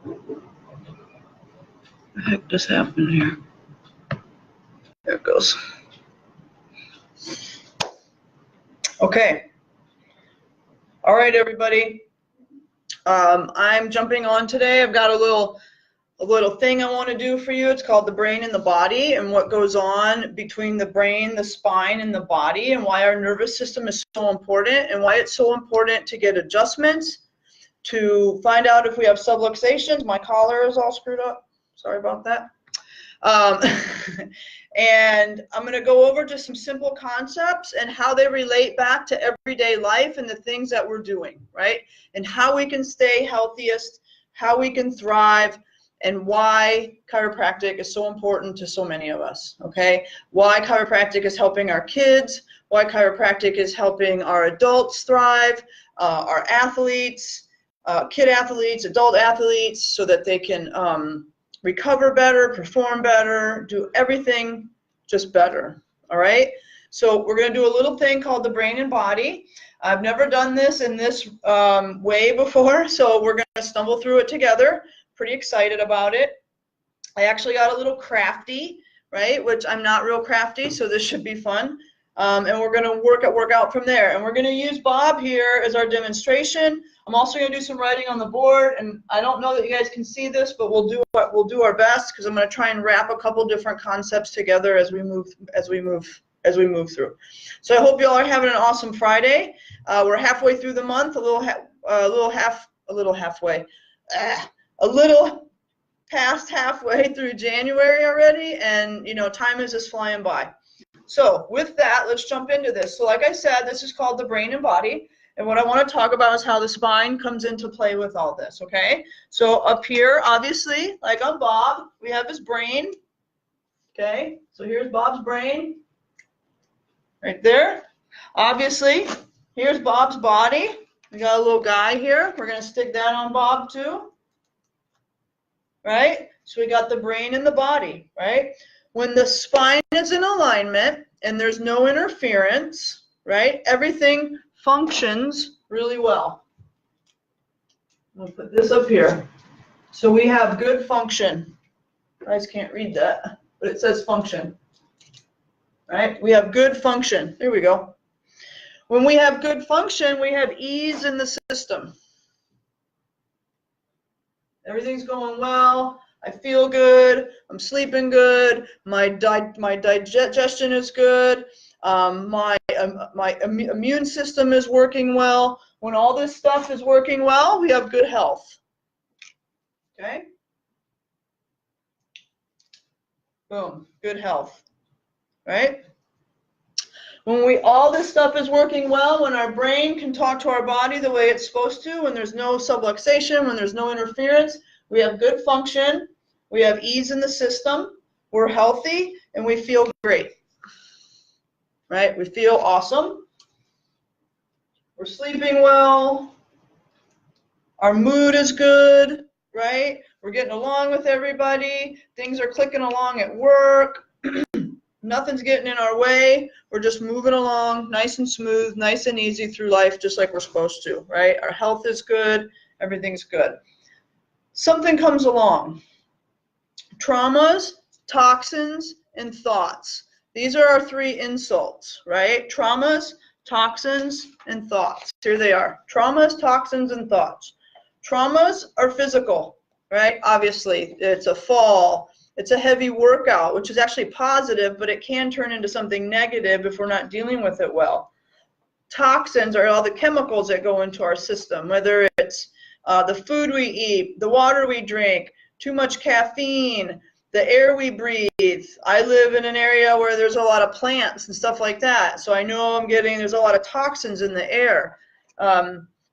What the heck just happened here? There it goes. Okay. All right, everybody. I'm jumping on today. I've got a little thing I want to do for you. It's called the brain and the body, and what goes on between the brain, the spine, and the body, and why our nervous system is so important, and why it's so important to get adjustments, to find out if we have subluxations. My collar is all screwed up. Sorry about that. And I'm going to go over just some simple concepts and how they relate back to everyday life and the things that we're doing, right? And how we can stay healthiest, how we can thrive, and why chiropractic is so important to so many of us, okay? Why chiropractic is helping our kids, why chiropractic is helping our adults thrive, our athletes, kid athletes, adult athletes, so that they can recover better, perform better, do everything just better, all right? So we're going to do a little thing called the brain and body. I've never done this in this way before, so we're going to stumble through it together. Pretty excited about it. I actually got a little crafty, right, which I'm not real crafty, so this should be fun. And we're going to work out from there. And we're going to use Bob here as our demonstration. I'm also going to do some writing on the board, and I don't know that you guys can see this, but we'll do our best, because I'm going to try and wrap a couple different concepts together as we move through. So I hope you all are having an awesome Friday. We're halfway through the month, a little past halfway through January already, and you know, time is just flying by. So with that, let's jump into this. So like I said, this is called the brain and body. And what I want to talk about is how the spine comes into play with all this, okay? So up here, obviously, like on Bob, we have his brain, okay? So here's Bob's brain, right there. Obviously, here's Bob's body. We got a little guy here. We're going to stick that on Bob too, right? So we got the brain and the body, right? When the spine is in alignment and there's no interference, right, everything functions really well. I'll put this up here. So we have good function. You guys can't read that, but it says function, right? We have good function. There we go. When we have good function, we have ease in the system. Everything's going well. I feel good. I'm sleeping good. My digestion is good. My immune system is working well. When all this stuff is working well, we have good health. Okay? Boom. Good health. Right? When all this stuff is working well, when our brain can talk to our body the way it's supposed to, when there's no subluxation, when there's no interference, we have good function, we have ease in the system, we're healthy, and we feel great. Right? We feel awesome. We're sleeping well. Our mood is good, right? We're getting along with everybody. Things are clicking along at work. Nothing's getting in our way. We're just moving along nice and smooth, nice and easy through life, just like we're supposed to, right? Our health is good. Everything's good. Something comes along. Traumas, toxins, and thoughts. These are our three insults, right? Traumas, toxins, and thoughts. Here they are. Traumas, toxins, and thoughts. Traumas are physical, right? Obviously, it's a fall. It's a heavy workout, which is actually positive, but it can turn into something negative if we're not dealing with it well. Toxins are all the chemicals that go into our system, whether it's the food we eat, the water we drink, too much caffeine, the air we breathe. I live in an area where there's a lot of plants and stuff like that, so I know there's a lot of toxins in the air.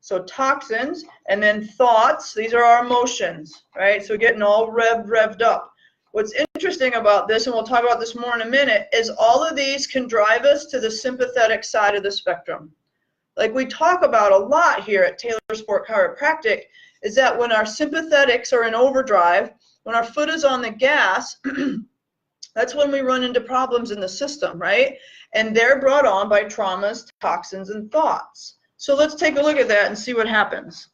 So toxins, and then thoughts, these are our emotions, right? So getting all revved up. What's interesting about this, and we'll talk about this more in a minute, is all of these can drive us to the sympathetic side of the spectrum. Like we talk about a lot here at Taylor Sport Chiropractic, is that when our sympathetics are in overdrive, when our foot is on the gas, that's when we run into problems in the system, right? And they're brought on by traumas, toxins, and thoughts. So let's take a look at that and see what happens.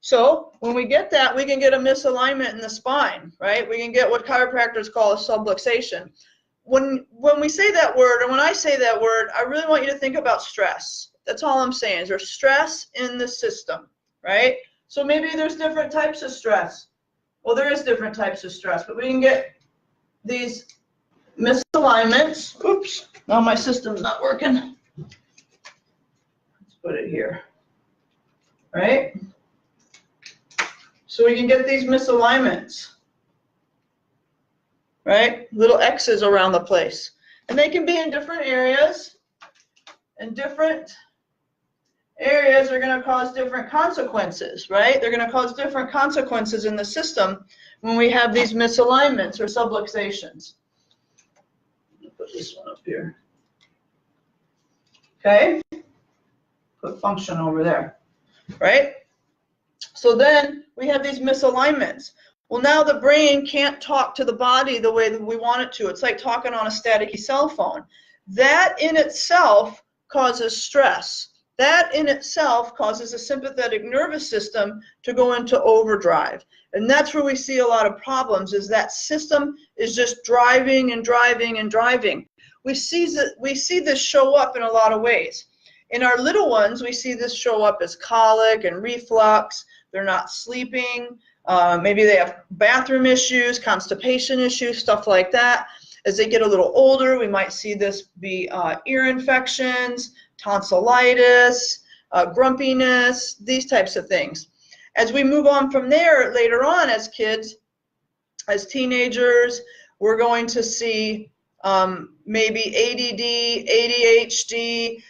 So when we get that, we can get a misalignment in the spine, right? We can get what chiropractors call a subluxation. When we say that word, and when I say that word, I really want you to think about stress. That's all I'm saying, is there's stress in the system, right? So maybe there's different types of stress. Well, there is different types of stress, but we can get these misalignments. Oops, now my system's not working. Let's put it here, right? So we can get these misalignments, right? Little X's around the place. And they can be in different areas, and different areas are going to cause different consequences, right? They're going to cause different consequences in the system when we have these misalignments or subluxations. Put this one up here. Okay? Put function over there, right? So then we have these misalignments. Well, now the brain can't talk to the body the way that we want it to. It's like talking on a staticky cell phone. That in itself causes stress. That in itself causes a sympathetic nervous system to go into overdrive. And that's where we see a lot of problems, is that system is just driving and driving and driving. We see this show up in a lot of ways. In our little ones, we see this show up as colic and reflux. They're not sleeping. Maybe they have bathroom issues, constipation issues, stuff like that. As they get a little older, we might see this be ear infections, tonsillitis, grumpiness, these types of things. As we move on from there, later on as kids, as teenagers, we're going to see maybe ADD, ADHD,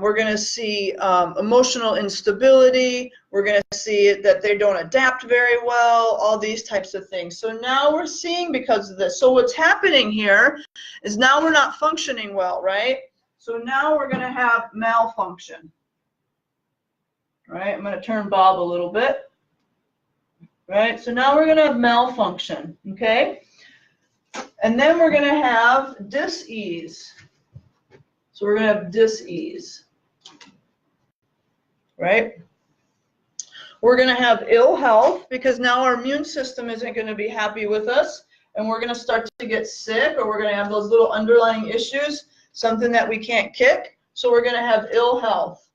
we're going to see emotional instability, we're going to see that they don't adapt very well, all these types of things. So now we're seeing because of this. So what's happening here is now we're not functioning well, right? So now we're going to have malfunction. Right? I'm going to turn Bob a little bit. Right? So now we're going to have malfunction, okay? And then we're going to have dis-ease. So we're going to have dis-ease, right? We're going to have ill health because now our immune system isn't going to be happy with us, and we're going to start to get sick, or we're going to have those little underlying issues, something that we can't kick. So we're going to have ill health,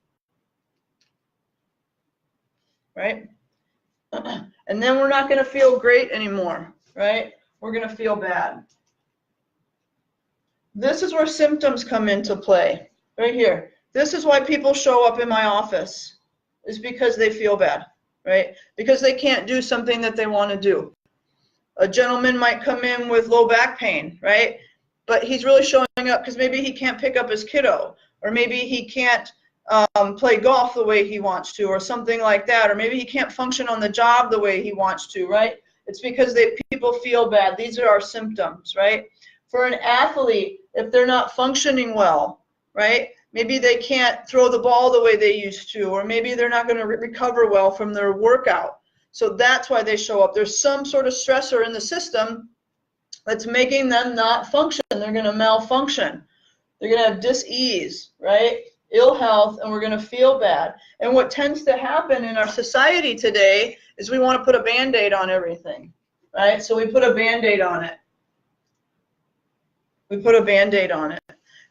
right? And then we're not going to feel great anymore, right? We're going to feel bad. This is where symptoms come into play, right here. This is why people show up in my office, is because they feel bad, right? Because they can't do something that they want to do. A gentleman might come in with low back pain, right? But he's really showing up because maybe he can't pick up his kiddo, or maybe he can't play golf the way he wants to, or something like that, or maybe he can't function on the job the way he wants to, right? It's because people feel bad. These are our symptoms, right? For an athlete, if they're not functioning well, right? Maybe they can't throw the ball the way they used to, or maybe they're not going to recover well from their workout. So that's why they show up. There's some sort of stressor in the system that's making them not function. They're going to malfunction. They're going to have dis-ease, right? Ill health, and we're going to feel bad. And what tends to happen in our society today is we want to put a Band-Aid on everything, right? So we put a Band-Aid on it. We put a Band-Aid on it.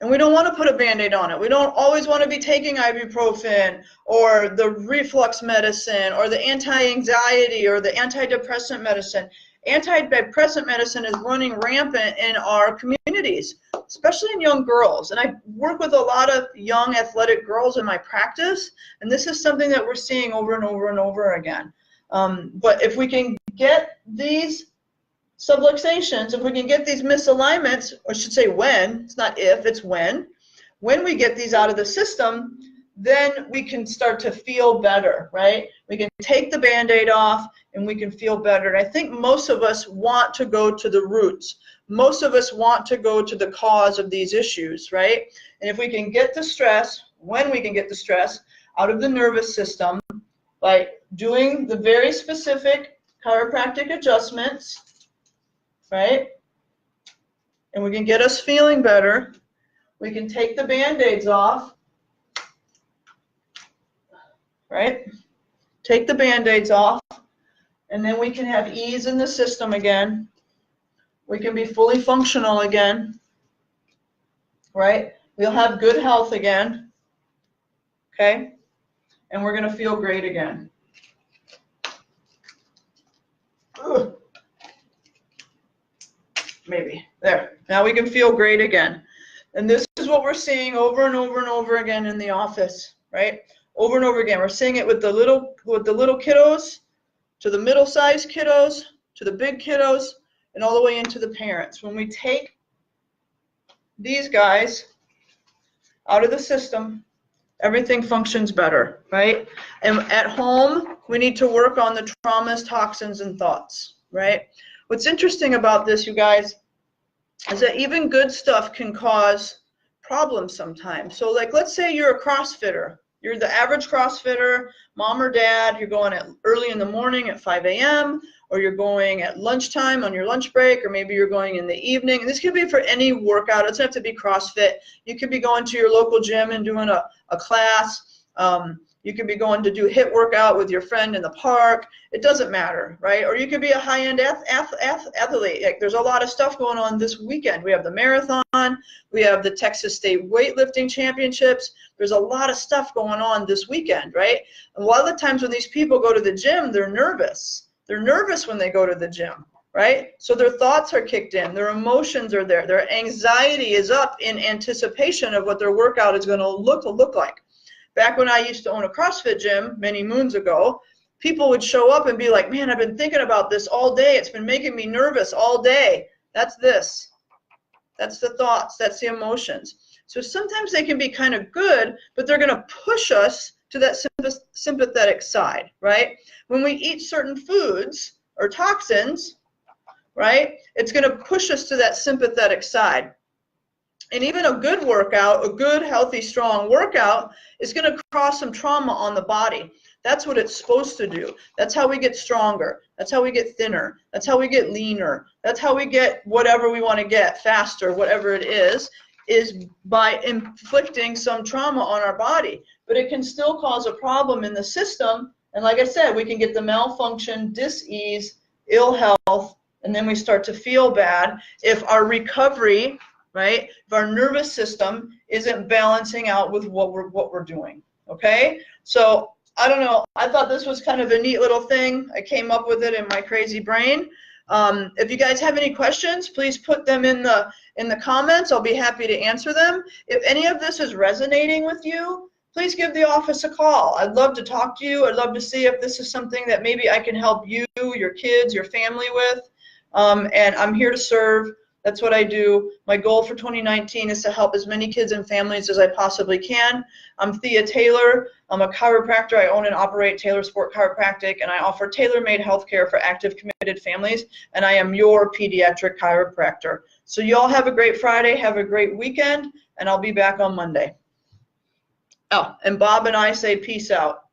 And we don't want to put a Band-Aid on it. We don't always want to be taking ibuprofen or the reflux medicine or the anti-anxiety or the antidepressant medicine. Antidepressant medicine is running rampant in our communities, especially in young girls. And I work with a lot of young athletic girls in my practice, and this is something that we're seeing over and over and over again. But if we can get these subluxations, if we can get these misalignments, or I should say when, it's not if, it's when we get these out of the system, then we can start to feel better, right? We can take the Band-Aid off and we can feel better. And I think most of us want to go to the roots. Most of us want to go to the cause of these issues, right? And if we can get the stress, when we can get the stress out of the nervous system by doing the very specific chiropractic adjustments, right? And we can get us feeling better. We can take the Band-Aids off, right? take the Band-Aids off, and then we can have ease in the system again. We can be fully functional again, right? We'll have good health again, okay? And we're going to feel great again. Ugh. Maybe. There. Now we can feel great again. And this is what we're seeing over and over and over again in the office, right? Over and over again. We're seeing it with the little kiddos, to the middle-sized kiddos, to the big kiddos, and all the way into the parents. When we take these guys out of the system, everything functions better, right? And at home, we need to work on the traumas, toxins, and thoughts, right? What's interesting about this, you guys, is that even good stuff can cause problems sometimes. So like, let's say you're a CrossFitter. You're the average CrossFitter, mom or dad, you're going at early in the morning at 5 a.m., or you're going at lunchtime on your lunch break, or maybe you're going in the evening. And this could be for any workout. It doesn't have to be CrossFit. You could be going to your local gym and doing a class. You could be going to do a HIIT workout with your friend in the park. It doesn't matter, right? Or you could be a high-end athlete. Like, there's a lot of stuff going on this weekend. We have the marathon. We have the Texas State weightlifting championships. There's a lot of stuff going on this weekend, right? And a lot of the times when these people go to the gym, they're nervous. They're nervous when they go to the gym, right? So their thoughts are kicked in. Their emotions are there. Their anxiety is up in anticipation of what their workout is going to look like. Back when I used to own a CrossFit gym many moons ago, people would show up and be like, man, I've been thinking about this all day. It's been making me nervous all day. That's this. That's the thoughts. That's the emotions. So sometimes they can be kind of good, but they're going to push us to that sympathetic side, right? When we eat certain foods or toxins, right, it's going to push us to that sympathetic side. And even a good workout, a good, healthy, strong workout is going to cause some trauma on the body. That's what it's supposed to do. That's how we get stronger. That's how we get thinner. That's how we get leaner. That's how we get whatever we want to get, faster, whatever it is by inflicting some trauma on our body. But it can still cause a problem in the system. And like I said, we can get the malfunction, dis-ease, ill health, and then we start to feel bad if our recovery, right, if our nervous system isn't balancing out with what we're doing, okay? So I don't know. I thought this was kind of a neat little thing. I came up with it in my crazy brain. If you guys have any questions, please put them in the comments. I'll be happy to answer them. If any of this is resonating with you, please give the office a call. I'd love to talk to you. I'd love to see if this is something that maybe I can help you, your kids, your family with. And I'm here to serve. That's what I do. My goal for 2019 is to help as many kids and families as I possibly can. I'm Thea Taylor. I'm a chiropractor. I own and operate Taylor Sport Chiropractic, and I offer tailor-made healthcare for active, committed families, and I am your pediatric chiropractor. So you all have a great Friday, have a great weekend, and I'll be back on Monday. Oh, and Bob and I say peace out.